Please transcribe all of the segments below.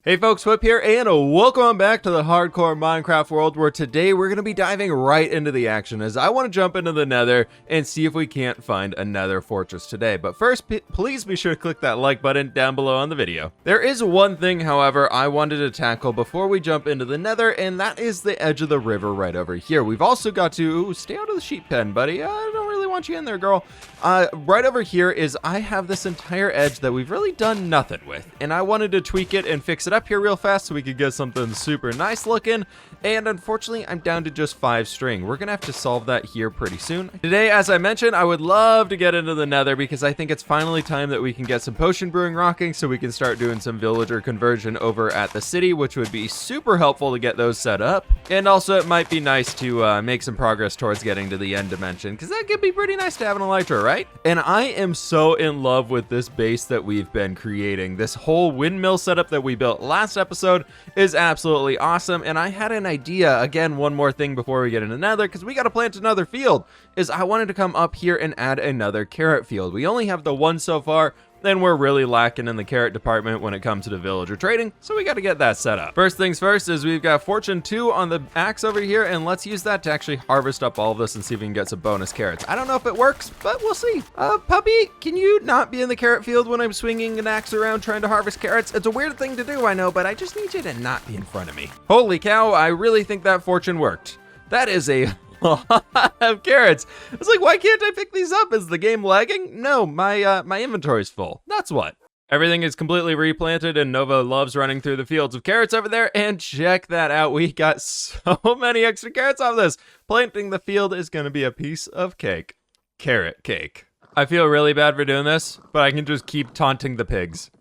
Hey folks, fWhip here, and welcome back to the hardcore Minecraft world, where today we're going to be diving right into the action as I want to jump into the Nether and see if we can't find a Nether Fortress today. But first, please be sure to click that like button down below on the video. There is one thing, however, I wanted to tackle before we jump into the Nether, and that is the edge of the river right over here. We've also got to stay out of the sheep pen, buddy. I don't really want you in there, girl. Right over here is I have this entire edge that we've really done nothing with, and I wanted to tweak it and fix it up here real fast so we could get something super nice looking, and unfortunately I'm down to just 5 string. We're gonna have to solve that here pretty soon. Today, as I mentioned, I would love to get into the Nether because I think it's finally time that we can get some potion brewing rocking so we can start doing some villager conversion over at the city, which would be super helpful to get those set up. And also it might be nice to make some progress towards getting to the end dimension, because that could be pretty nice to have an elytra, right? And I am so in love with this base that we've been creating. This whole windmill setup that we built last episode is absolutely awesome, and I had an idea. Again, one more thing before we get into Nether, because we got to plant another field, is I wanted to come up here and add another carrot field. We only have the one so far, then we're really lacking in the carrot department when it comes to the villager trading, so we got to get that set up. First things first is we've got Fortune 2 on the axe over here, and let's use that to actually harvest up all of this and see if we can get some bonus carrots. I don't know if it works, but we'll see. Puppy, can you not be in the carrot field when I'm swinging an axe around trying to harvest carrots? It's a weird thing to do, I know, but I just need you to not be in front of me. Holy cow, I really think that Fortune worked. That is a lot of carrots. I was like, why can't I pick these up? Is the game lagging? No, my inventory's full. That's what. Everything is completely replanted, and Nova loves running through the fields of carrots over there. And check that out. We got so many extra carrots off this. Planting the field is going to be a piece of cake. Carrot cake. I feel really bad for doing this, but I can just keep taunting the pigs.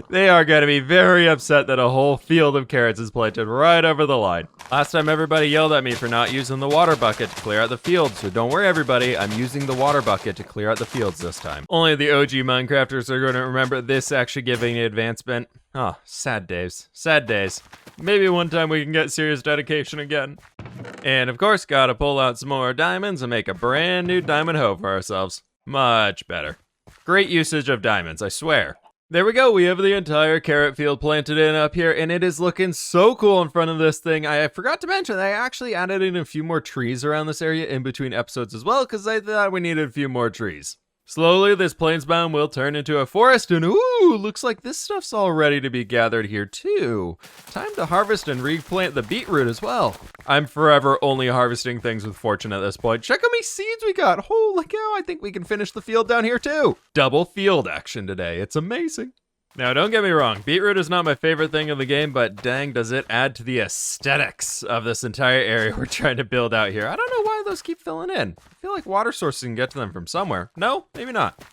They are going to be very upset that a whole field of carrots is planted right over the line. Last time everybody yelled at me for not using the water bucket to clear out the fields, so don't worry everybody, I'm using the water bucket to clear out the fields this time. Only the OG Minecrafters are going to remember this actually giving an advancement. Oh, sad days. Sad days. Maybe one time we can get serious dedication again. And of course, gotta pull out some more diamonds and make a brand new diamond hoe for ourselves. Much better. Great usage of diamonds, I swear. There we go, we have the entire carrot field planted in up here, and it is looking so cool in front of this thing. I forgot to mention that I actually added in a few more trees around this area in between episodes as well, because I thought we needed a few more trees. Slowly, this plains biome will turn into a forest, and ooh, looks like this stuff's all ready to be gathered here too. Time to harvest and replant the beetroot as well. I'm forever only harvesting things with Fortune at this point. Check how many seeds we got. Holy cow, I think we can finish the field down here too. Double field action today. It's amazing. Now, don't get me wrong, beetroot is not my favorite thing in the game, but dang, does it add to the aesthetics of this entire area we're trying to build out here. I don't know why those keep filling in. I feel like water sources can get to them from somewhere. No, maybe not.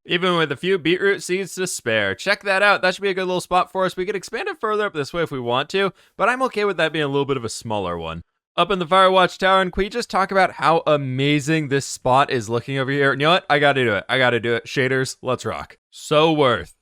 Even with a few beetroot seeds to spare. Check that out. That should be a good little spot for us. We could expand it further up this way if we want to, but I'm okay with that being a little bit of a smaller one. Up in the Firewatch Tower, and can we just talk about how amazing this spot is looking over here? You know what? I gotta do it. I gotta do it. Shaders, let's rock. So worth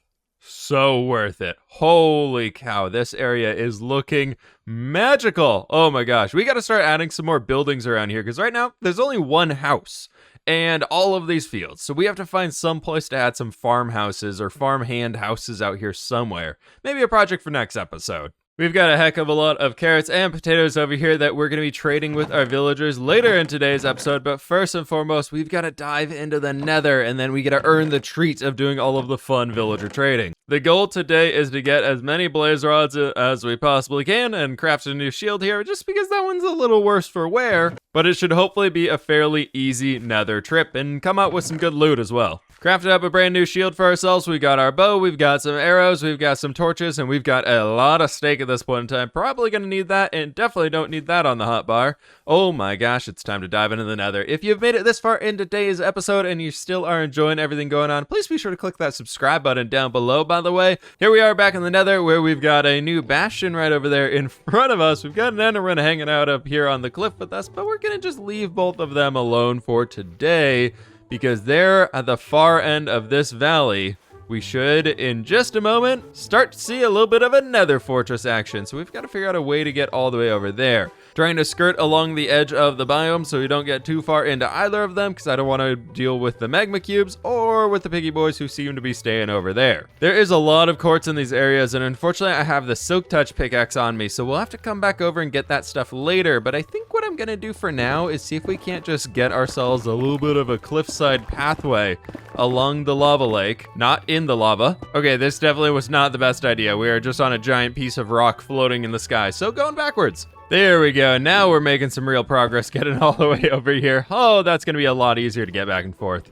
it. Holy cow, this area is looking magical. Oh my gosh, we got to start adding some more buildings around here, because right now there's only one house and all of these fields, so we have to find some place to add some farmhouses or farmhand houses out here somewhere. Maybe a project for next episode. We've got a heck of a lot of carrots and potatoes over here that we're going to be trading with our villagers later in today's episode, but first and foremost, we've got to dive into the Nether, and then we got to earn the treat of doing all of the fun villager trading. The goal today is to get as many blaze rods as we possibly can and craft a new shield here, just because that one's a little worse for wear, but it should hopefully be a fairly easy Nether trip and come out with some good loot as well. Crafted up a brand new shield for ourselves. We got our bow, we've got some arrows, we've got some torches, and we've got a lot of steak at this point in time. Probably going to need that, and definitely don't need that on the hotbar. Oh my gosh, it's time to dive into the Nether. If you've made it this far in today's episode and you still are enjoying everything going on, please be sure to click that subscribe button down below, by the way. Here we are back in the Nether, where we've got a new bastion right over there in front of us. We've got an enderman hanging out up here on the cliff with us, but we're going to just leave both of them alone for today, because they're at the far end of this valley. We should, in just a moment, start to see a little bit of a Nether Fortress action. So we've got to figure out a way to get all the way over there. Trying to skirt along the edge of the biome so we don't get too far into either of them, because I don't want to deal with the magma cubes or with the piggy boys who seem to be staying over there. There is a lot of quartz in these areas, and unfortunately I have the silk touch pickaxe on me, so we'll have to come back over and get that stuff later. But I think what I'm gonna do for now is see if we can't just get ourselves a little bit of a cliffside pathway along the lava lake, not in the lava. Okay, this definitely was not the best idea. We are just on a giant piece of rock floating in the sky, so going backwards. There we go. Now we're making some real progress getting all the way over here. Oh, that's going to be a lot easier to get back and forth.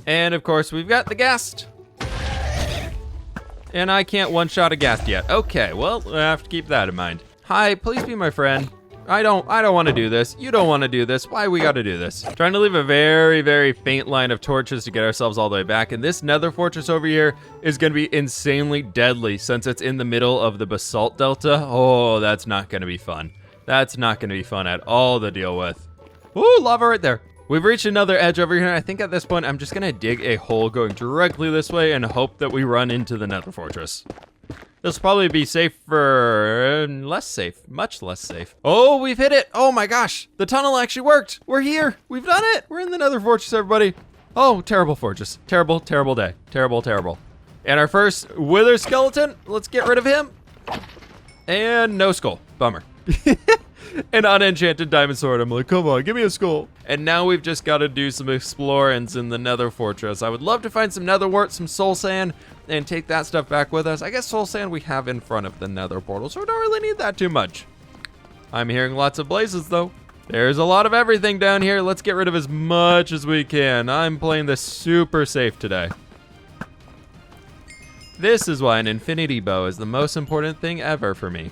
And of course, we've got the ghast. And I can't one-shot a ghast yet. Okay, well, I have to keep that in mind. Hi, please be my friend. I don't want to do this. You don't want to do this. Why we got to do this? Trying to leave a very, very faint line of torches to get ourselves all the way back. And this nether fortress over here is going to be insanely deadly since it's in the middle of the basalt delta. Oh, that's not going to be fun. That's not going to be fun at all to deal with. Ooh, lava right there. We've reached another edge over here. I think at this point, I'm just going to dig a hole going directly this way and hope that we run into the nether fortress. This will probably be safer, less safe, much less safe. Oh, we've hit it. Oh my gosh, the tunnel actually worked. We're here, we've done it. We're in the nether fortress, everybody. Oh, terrible fortress, terrible, terrible day, terrible, terrible. And our first wither skeleton, let's get rid of him. And no skull, bummer. An unenchanted diamond sword. I'm like, come on, give me a skull. And now we've just got to do some explorings in the nether fortress. I would love to find some nether wart, some soul sand, and take that stuff back with us. I guess soul sand we have in front of the nether portal, so we don't really need that too much. I'm hearing lots of blazes though. There's a lot of everything down here. Let's get rid of as much as we can. I'm playing this super safe today. This is why an infinity bow is the most important thing ever for me.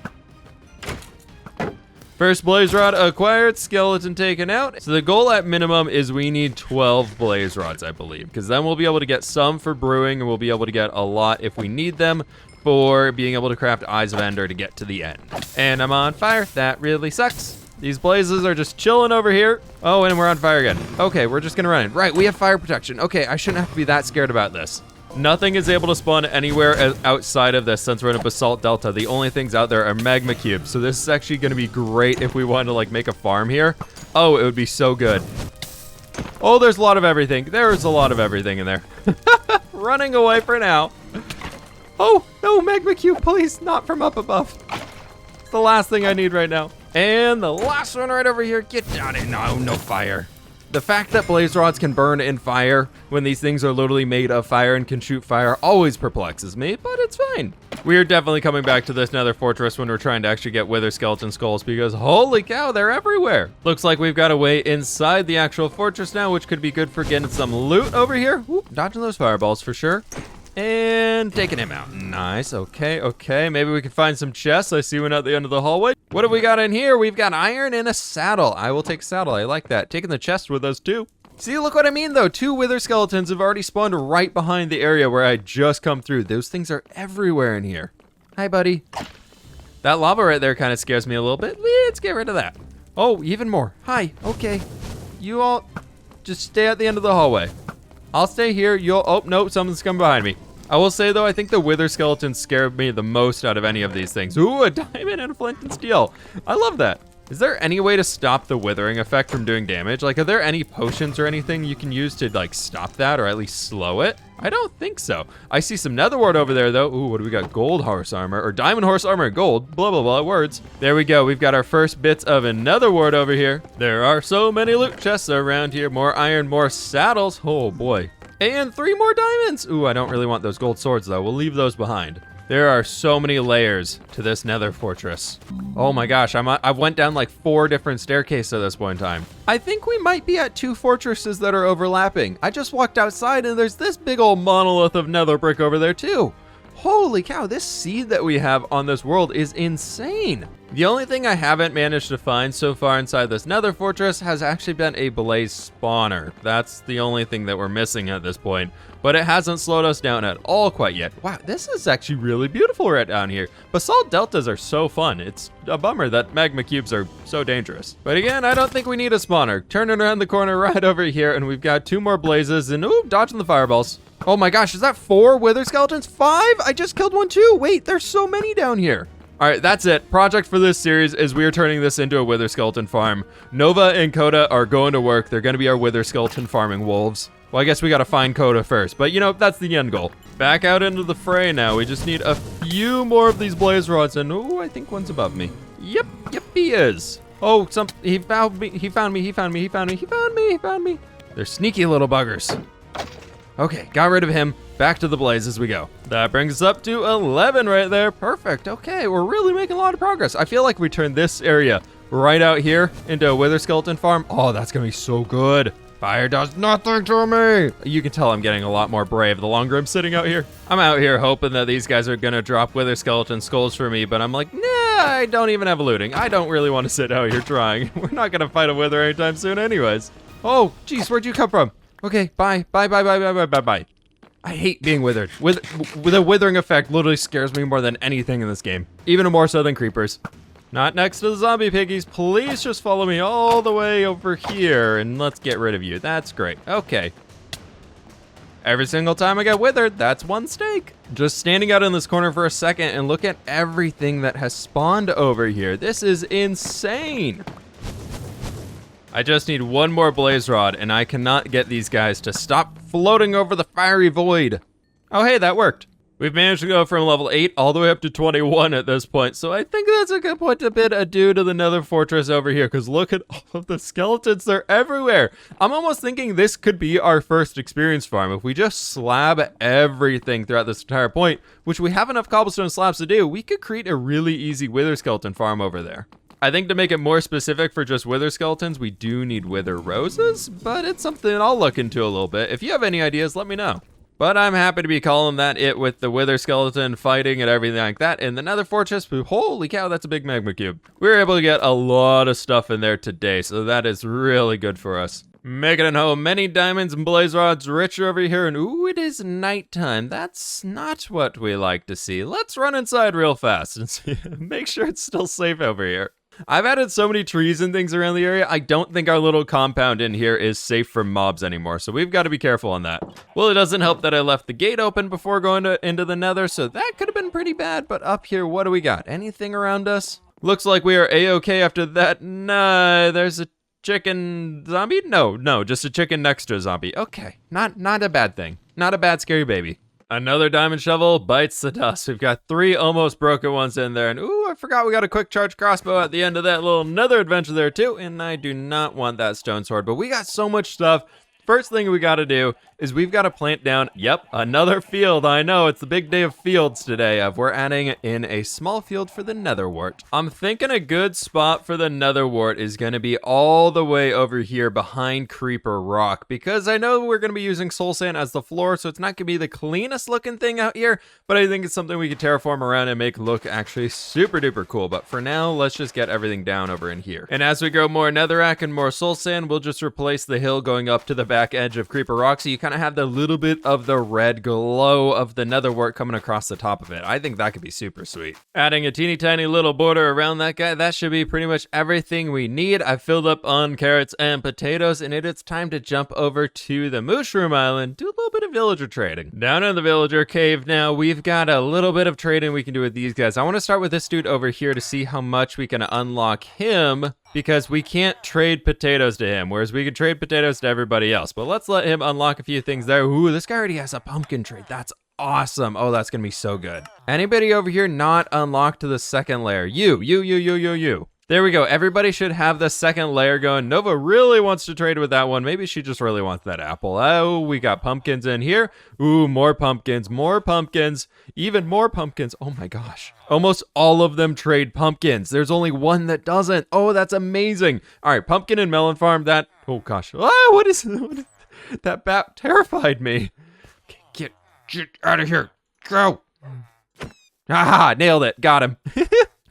First blaze rod acquired, skeleton taken out. So the goal at minimum is we need 12 blaze rods, I believe, because then we'll be able to get some for brewing, and we'll be able to get a lot if we need them for being able to craft Eyes of Ender to get to the end. And I'm on fire. That really sucks. These blazes are just chilling over here. Oh, and we're on fire again. Okay, we're just gonna run in. Right, we have fire protection. Okay, I shouldn't have to be that scared about this. Nothing is able to spawn anywhere outside of this since we're in a basalt delta. The only things out there are magma cubes. So this is actually going to be great if we want to like make a farm here. Oh, it would be so good. Oh, there's a lot of everything. There's a lot of everything in there. Running away for now. Oh, no, magma cube, please, not from up above. It's the last thing I need right now. And the last one right over here. Get down in. No, no fire. The fact that blaze rods can burn in fire when these things are literally made of fire and can shoot fire always perplexes me, but it's fine. We are definitely coming back to this nether fortress when we're trying to actually get wither skeleton skulls because holy cow, they're everywhere. Looks like we've got a way inside the actual fortress now, which could be good for getting some loot over here. Ooh, dodging those fireballs for sure. And taking him out. Nice, okay, okay. Maybe we can find some chests. I see one at the end of the hallway. What have we got in here? We've got iron and a saddle. I will take saddle, I like that. Taking the chest with us too. See, look what I mean though. 2 wither skeletons have already spawned right behind the area where I just come through. Those things are everywhere in here. Hi, buddy. That lava right there kind of scares me a little bit. Let's get rid of that. Oh, even more. Hi, okay. You all just stay at the end of the hallway. I'll stay here. You'll, oh, nope, something's coming behind me. I will say though, I think the wither skeletons scared me the most out of any of these things. Ooh, a diamond and a flint and steel. I love that. Is there any way to stop the withering effect from doing damage? Like, are there any potions or anything you can use to like stop that or at least slow it? I don't think so. I see some nether wart over there though. Ooh, what do we got? Gold horse armor or diamond horse armor and gold. Blah, blah, blah, words. There we go. We've got our first bits of a nether wart over here. There are so many loot chests around here. More iron, more saddles. Oh boy. And 3 more diamonds. Ooh, I don't really want those gold swords though. We'll leave those behind. There are so many layers to this nether fortress. Oh my gosh, I've went down like 4 different staircases at this point in time. I think we might be at 2 fortresses that are overlapping. I just walked outside and there's this big old monolith of nether brick over there too. Holy cow, this seed that we have on this world is insane. The only thing I haven't managed to find so far inside this nether fortress has actually been a blaze spawner. That's the only thing that we're missing at this point, but it hasn't slowed us down at all quite yet. Wow, this is actually really beautiful right down here. Basalt deltas are so fun. It's a bummer that magma cubes are so dangerous. But again, I don't think we need a spawner. Turning around the corner right over here and we've got 2 more blazes and ooh, dodging the fireballs. Oh my gosh, is that 4 wither skeletons? 5? I just killed 1 too. Wait, there's so many down here. All right, that's it. Project for this series is we are turning this into a wither skeleton farm. Nova and Coda are going to work. They're going to be our wither skeleton farming wolves. Well, I guess we got to find Coda first, but you know, that's the end goal. Back out into the fray now. We just need a few more of these blaze rods, and oh, I think one's above me. Yep, he is. Oh, he found me. They're sneaky little buggers. Okay, got rid of him. Back to the blaze as we go. That brings us up to 11 right there. Perfect. Okay, we're really making a lot of progress. I feel like we turned this area right out here into a wither skeleton farm. Oh, that's gonna be so good. Fire does nothing to me. You can tell I'm getting a lot more brave the longer I'm sitting out here. I'm out here hoping that these guys are gonna drop wither skeleton skulls for me, but I'm like, nah, I don't even have looting. I don't really want to sit out here trying. We're not gonna fight a wither anytime soon anyways. Oh, geez, where'd you come from? Okay, bye. I hate being withered. With a withering effect literally scares me more than anything in this game. Even more so than creepers. Not next to the zombie piggies. Please just follow me all the way over here and let's get rid of you. That's great. Okay. Every single time I get withered, that's one steak. Just standing out in this corner for a second and look at everything that has spawned over here. This is insane. I just need one more blaze rod and I cannot get these guys to stop floating over the fiery void. Oh, hey, that worked. We've managed to go from level 8 all the way up to 21 at this point, so I think that's a good point to bid adieu to the Nether Fortress over here, because look at all of the skeletons, they're everywhere. I'm almost thinking this could be our first experience farm. If we just slab everything throughout this entire point, which we have enough cobblestone slabs to do, we could create a really easy wither skeleton farm over there. I think to make it more specific for just wither skeletons, we do need wither roses, but it's something I'll look into a little bit. If you have any ideas, let me know. But I'm happy to be calling that it with the wither skeleton fighting and everything like that. In the Nether Fortress, holy cow, that's a big magma cube. We were able to get a lot of stuff in there today, so that is really good for us. Making it home, many diamonds and blaze rods rich over here, and ooh, it is nighttime. That's not what we like to see. Let's run inside real fast and see, make sure it's still safe over here. I've added so many trees and things around the area, I don't think our little compound in here is safe from mobs anymore, so we've got to be careful on that. Well, it doesn't help that I left the gate open before going into the nether, so that could have been pretty bad, but up here, what do we got? Anything around us? Looks like we are A-okay after that. Nah, there's a chicken zombie? No, just a chicken next to a zombie. Okay, not a bad thing. Not a bad scary baby. Another diamond shovel bites the dust. We've got 3 almost broken ones in there. And ooh, I forgot we got a quick charge crossbow at the end of that little nether adventure there too. And I do not want that stone sword, but we got so much stuff. First thing we gotta do is we've gotta plant down, yep, another field. I know, it's the big day of fields today. We're adding in a small field for the nether wart. I'm thinking a good spot for the nether wart is gonna be all the way over here behind Creeper Rock, because I know we're gonna be using soul sand as the floor, so it's not gonna be the cleanest looking thing out here, but I think it's something we could terraform around and make look actually super duper cool. But for now, let's just get everything down over in here. And as we grow more netherrack and more soul sand, we'll just replace the hill going up to the back edge of Creeper Rock, so you kind of have the little bit of the red glow of the nether wart coming across the top of it. I think that could be super sweet. Adding a teeny tiny little border around that guy, that should be pretty much everything we need. I've filled up on carrots and potatoes, and it's time to jump over to the Mushroom Island, do a little bit of villager trading. Down in the villager cave now, we've got a little bit of trading we can do with these guys. I want to start with this dude over here to see how much we can unlock him, because we can't trade potatoes to him, whereas we can trade potatoes to everybody else. But let's let him unlock a few things there. Ooh, this guy already has a pumpkin trade. That's awesome. Oh, that's gonna be so good. Anybody over here not unlocked to the second layer? You. There we go. Everybody should have the second layer going. Nova really wants to trade with that one. Maybe she just really wants that apple. Oh, we got pumpkins in here. Ooh, more pumpkins, even more pumpkins. Oh my gosh. Almost all of them trade pumpkins. There's only one that doesn't. Oh, that's amazing. All right, pumpkin and melon farm. Oh gosh. Ah, what is that bat terrified me. Okay, get out of here. Go. Aha, nailed it. Got him.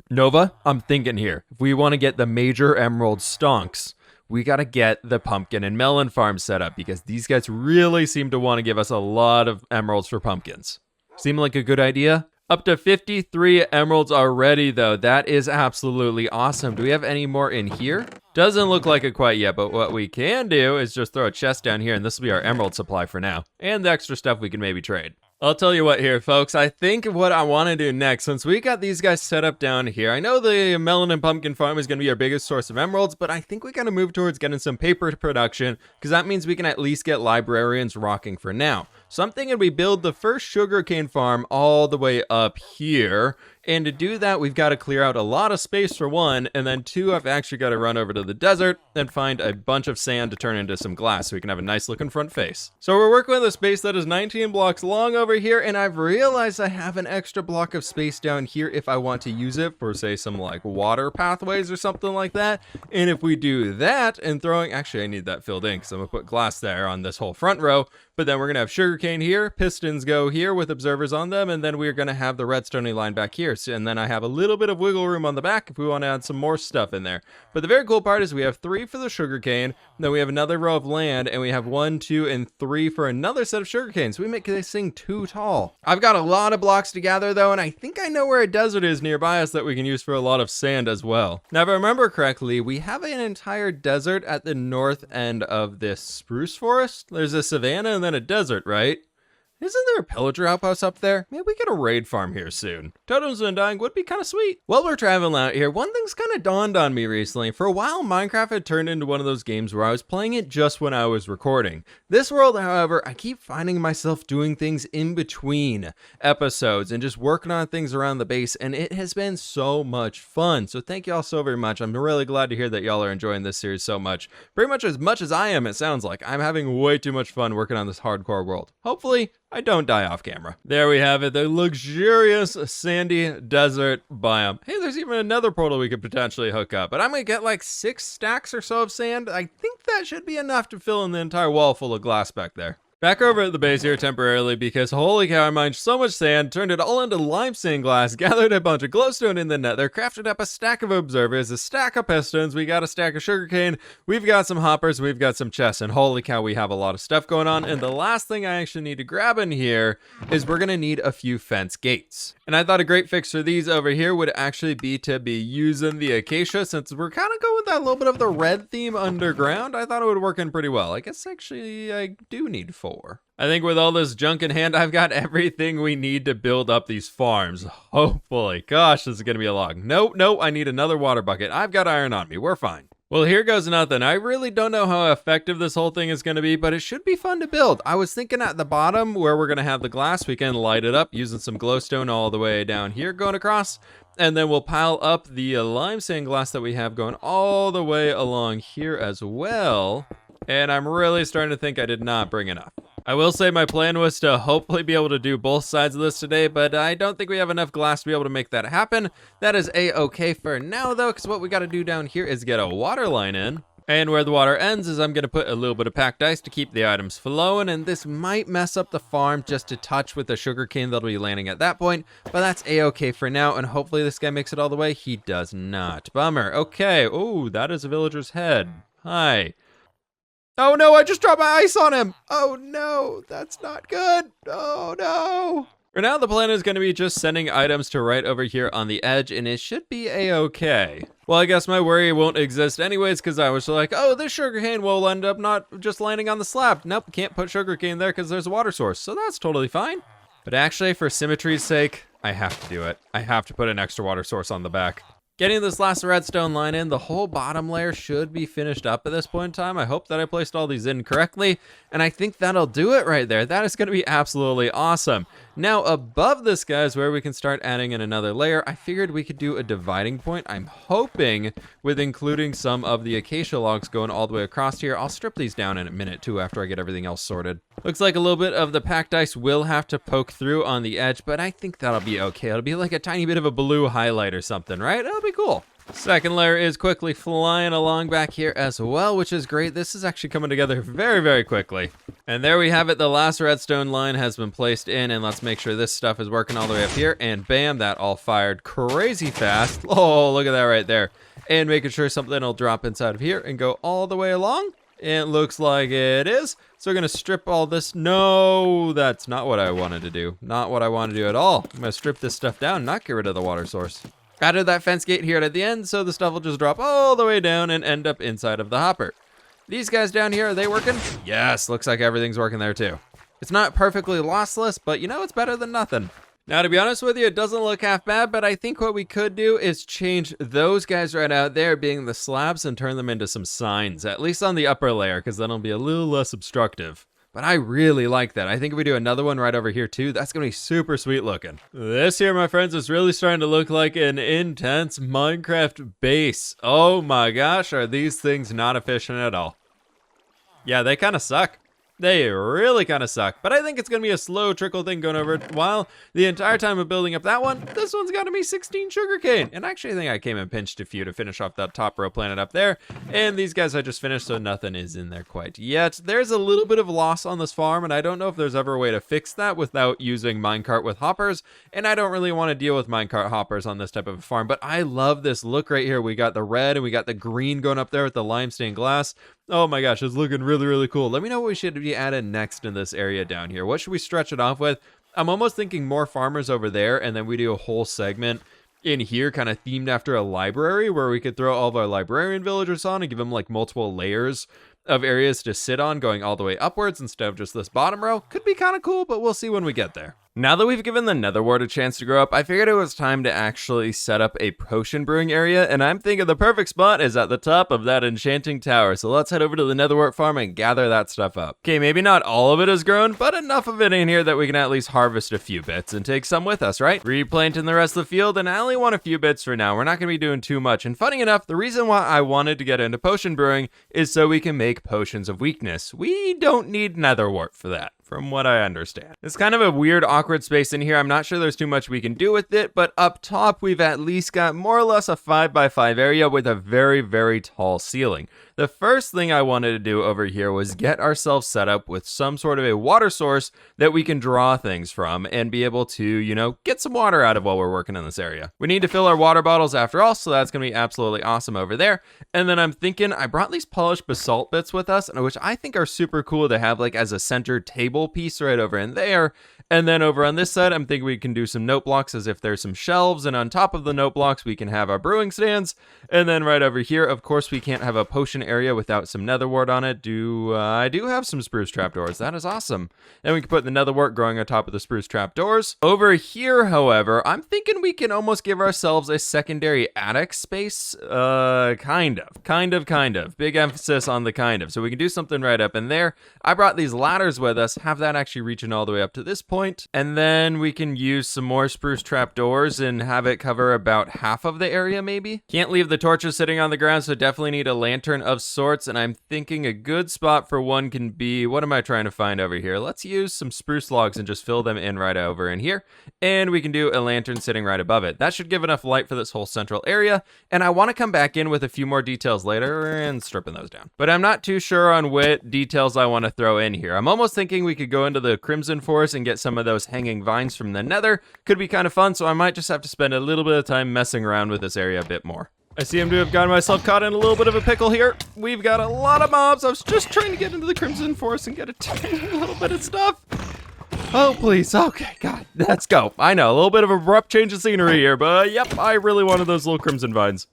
Nova, I'm thinking here. If we want to get the major emerald stonks, we got to get the pumpkin and melon farm set up, because these guys really seem to want to give us a lot of emeralds for pumpkins. Seem like a good idea? Up to 53 emeralds already, though. That is absolutely awesome. Do we have any more in here? Doesn't look like it quite yet, but what we can do is just throw a chest down here, and this will be our emerald supply for now. And the extra stuff we can maybe trade. I'll tell you what here, folks. I think what I want to do next, since we got these guys set up down here, I know the melon and pumpkin farm is going to be our biggest source of emeralds, but I think we got to move towards getting some paper production, because that means we can at least get librarians rocking for now. So I'm thinking we build the first sugarcane farm all the way up here. And to do that, we've got to clear out a lot of space for one, and then two, I've actually got to run over to the desert and find a bunch of sand to turn into some glass so we can have a nice looking front face. So we're working with a space that is 19 blocks long over here, and I've realized I have an extra block of space down here if I want to use it for, say, some like water pathways or something like that. And if we do that and throwing, actually I need that filled in because I'm gonna put glass there on this whole front row. But then we're going to have sugarcane here, pistons go here with observers on them, and then we're going to have the redstone line back here. So, and then I have a little bit of wiggle room on the back if we want to add some more stuff in there. But the very cool part is we have 3 for the sugarcane, then we have another row of land, and we have 1, 2, and 3 for another set of sugarcane. So we make this thing too tall. I've got a lot of blocks to gather though, and I think I know where a desert is nearby us that we can use for a lot of sand as well. Now if I remember correctly, we have an entire desert at the north end of this spruce forest. There's a savanna and then a desert, right? Isn't there a pillager outpost up there? Maybe we get a raid farm here soon. Totems and dying would be kind of sweet. While we're traveling out here, one thing's kind of dawned on me recently. For a while, Minecraft had turned into one of those games where I was playing it just when I was recording. This world, however, I keep finding myself doing things in between episodes and just working on things around the base, and it has been so much fun. So thank y'all so very much. I'm really glad to hear that y'all are enjoying this series so much. Pretty much as I am, it sounds like. I'm having way too much fun working on this hardcore world. Hopefully, I don't die off camera. There we have it, the luxurious sandy desert biome. Hey, there's even another portal we could potentially hook up, but I'm gonna get like 6 stacks or so of sand. I think that should be enough to fill in the entire wall full of glass back there. Back over at the base here temporarily because holy cow, I mined so much sand, turned it all into limestone glass, gathered a bunch of glowstone in the nether, crafted up a stack of observers, a stack of pistons, we got a stack of sugarcane, we've got some hoppers, we've got some chests, and holy cow, we have a lot of stuff going on. And the last thing I actually need to grab in here is we're gonna need a few fence gates. And I thought a great fix for these over here would actually be to be using the acacia, since we're kind of going with that little bit of the red theme underground. I thought it would work in pretty well. I guess actually I do need 4. I think with all this junk in hand, I've got everything we need to build up these farms. Hopefully. Gosh, this is going to be a log. Nope, I need another water bucket. I've got iron on me. We're fine. Well, here goes nothing. I really don't know how effective this whole thing is going to be, but it should be fun to build. I was thinking at the bottom where we're going to have the glass, we can light it up using some glowstone all the way down here going across. And then we'll pile up the limestone glass that we have going all the way along here as well. And I'm really starting to think I did not bring enough. I will say my plan was to hopefully be able to do both sides of this today, but I don't think we have enough glass to be able to make that happen. That is a-okay for now though, because what we got to do down here is get a water line in. And where the water ends is I'm going to put a little bit of packed ice to keep the items flowing, and this might mess up the farm just a touch with the sugarcane that'll be landing at that point, but that's a-okay for now, and hopefully this guy makes it all the way. He does not. Bummer. Okay. Ooh, that is a villager's head. Hi. Oh no, I just dropped my ice on him. Oh no, that's not good. Oh no. For now, the plan is going to be just sending items to right over here on the edge, and it should be a-okay. Well, I guess my worry won't exist anyways, because I was like, oh, this sugarcane will end up not just landing on the slab. Nope, can't put sugarcane there because there's a water source, so that's totally fine. But actually, for symmetry's sake, I have to do it. I have to put an extra water source on the back. Getting this last redstone line in, the whole bottom layer should be finished up at this point in time. I hope that I placed all these in correctly, and I think that'll do it right there. That is going to be absolutely awesome. Now, above this, guys, where we can start adding in another layer, I figured we could do a dividing point. I'm hoping with including some of the acacia logs going all the way across here. I'll strip these down in a minute, too, after I get everything else sorted. Looks like a little bit of the packed ice will have to poke through on the edge, but I think that'll be okay. It'll be like a tiny bit of a blue highlight or something, right? It'll be cool. Second layer is quickly flying along back here as well, which is great. This is actually coming together very, very quickly. And there we have it. The last redstone line has been placed in, and let's make sure this stuff is working all the way up here. And bam, that all fired crazy fast. Oh, look at that right there. And making sure something will drop inside of here and go all the way along. And it looks like it is. So we're going to strip all this. No, that's not what I wanted to do. Not what I want to do at all. I'm going to strip this stuff down, not get rid of the water source. Added that fence gate here at the end, so the stuff will just drop all the way down and end up inside of the hopper. These guys down here, are they working? Yes, looks like everything's working there too. It's not perfectly lossless, but you know, it's better than nothing. Now, to be honest with you, it doesn't look half bad, but I think what we could do is change those guys right out there being the slabs and turn them into some signs, at least on the upper layer, because then it'll be a little less obstructive. But I really like that. I think if we do another one right over here too, that's gonna be super sweet looking. This here, my friends, is really starting to look like an intense Minecraft base. Oh my gosh, are these things not efficient at all? Yeah, they kind of suck. They really kind of suck, but I think it's going to be a slow trickle thing going over while the entire time of building up that one, this one's got to be 16 sugarcane. And actually, I think I came and pinched a few to finish off that top row planet up there. And these guys I just finished, so nothing is in there quite yet. There's a little bit of loss on this farm, and I don't know if there's ever a way to fix that without using minecart with hoppers. And I don't really want to deal with minecart hoppers on this type of a farm, but I love this look right here. We got the red and we got the green going up there with the limestone glass. Oh my gosh, it's looking really, really cool. Let me know what we should be adding next in this area down here. What should we stretch it off with? I'm almost thinking more farmers over there, and then we do a whole segment in here kind of themed after a library where we could throw all of our librarian villagers on and give them like multiple layers of areas to sit on going all the way upwards instead of just this bottom row. Could be kind of cool, but we'll see when we get there. Now that we've given the nether wart a chance to grow up, I figured it was time to actually set up a potion brewing area, and I'm thinking the perfect spot is at the top of that enchanting tower. So let's head over to the nether wart farm and gather that stuff up. Okay, maybe not all of it is grown, but enough of it in here that we can at least harvest a few bits and take some with us, right? Replanting the rest of the field, and I only want a few bits for now. We're not going to be doing too much. And funny enough, the reason why I wanted to get into potion brewing is so we can make potions of weakness. We don't need nether wart for that, from what I understand. It's kind of a weird, awkward space in here. I'm not sure there's too much we can do with it, but up top, we've at least got more or less a 5x5 area with a very, very tall ceiling. The first thing I wanted to do over here was get ourselves set up with some sort of a water source that we can draw things from and be able to, you know, get some water out of while we're working in this area. We need to fill our water bottles after all, so that's going to be absolutely awesome over there. And then I'm thinking I brought these polished basalt bits with us, which I think are super cool to have like as a center table piece right over in there. And then over on this side, I'm thinking we can do some note blocks as if there's some shelves, and on top of the note blocks, we can have our brewing stands. And then right over here, of course, we can't have a potion area without some nether wart on it. I do have some spruce trapdoors. That is awesome. And we can put the nether wart growing on top of the spruce trapdoors. Over here, however, I'm thinking we can almost give ourselves a secondary attic space. Kind of. Big emphasis on the kind of. So we can do something right up in there. I brought these ladders with us, have that actually reaching all the way up to this point. And then we can use some more spruce trapdoors and have it cover about half of the area, maybe. Can't leave the torches sitting on the ground, so definitely need a lantern of sorts. And I'm thinking a good spot for one can be, what am I trying to find over here? Let's use some spruce logs and just fill them in right over in here. And we can do a lantern sitting right above it. That should give enough light for this whole central area. And I want to come back in with a few more details later and stripping those down. But I'm not too sure on what details I want to throw in here. I'm almost thinking we could go into the Crimson Forest and get some of those hanging vines from the nether. Could be kind of fun, so I might just have to spend a little bit of time messing around with this area a bit more. I seem to have gotten myself caught in a little bit of a pickle here. We've got a lot of mobs. I was just trying to get into the Crimson Forest and get a tiny little bit of stuff. Oh, please. Okay, God, let's go. I know, a little bit of abrupt change of scenery here, but yep, I really wanted those little crimson vines.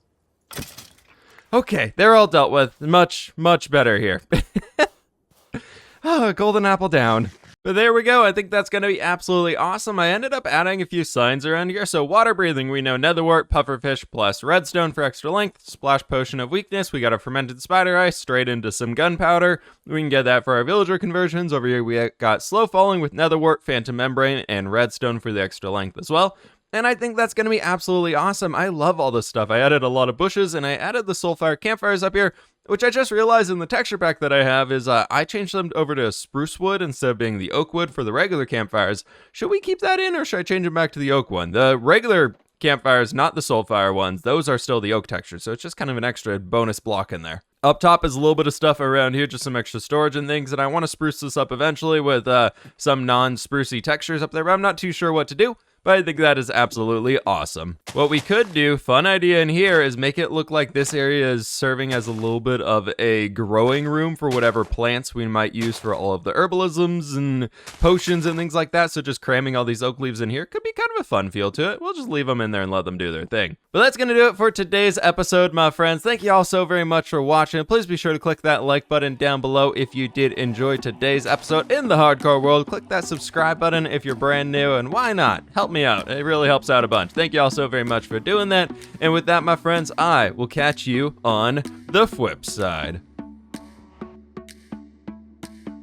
Okay, they're all dealt with. Much, much better here. Oh, golden apple down. But there we go. I think that's going to be absolutely awesome. I ended up adding a few signs around here. So water breathing, we know nether wart, pufferfish, plus redstone for extra length, splash potion of weakness. We got a fermented spider ice straight into some gunpowder. We can get that for our villager conversions. Over here we got slow falling with nether wart, phantom membrane, and redstone for the extra length as well. And I think that's going to be absolutely awesome. I love all this stuff. I added a lot of bushes, and I added the soulfire campfires up here, which I just realized in the texture pack that I have is I changed them over to spruce wood instead of being the oak wood for the regular campfires. Should we keep that in, or should I change them back to the oak one? The regular campfires, not the soulfire ones, those are still the oak texture, so it's just kind of an extra bonus block in there. Up top is a little bit of stuff around here, just some extra storage and things, and I want to spruce this up eventually with some non-sprucey textures up there, but I'm not too sure what to do. but I think that is absolutely awesome. What we could do, fun idea in here, is make it look like this area is serving as a little bit of a growing room for whatever plants we might use for all of the herbalisms and potions and things like that. So just cramming all these oak leaves in here could be kind of a fun feel to it. We'll just leave them in there and let them do their thing. But that's going to do it for today's episode, my friends. Thank you all so very much for watching. Please be sure to click that like button down below if you did enjoy today's episode in the hardcore world. Click that subscribe button if you're brand new, and why not? Help me out. It really helps out a bunch. Thank you all so very much for doing that. And with that, my friends, I will catch you on the fWhip side.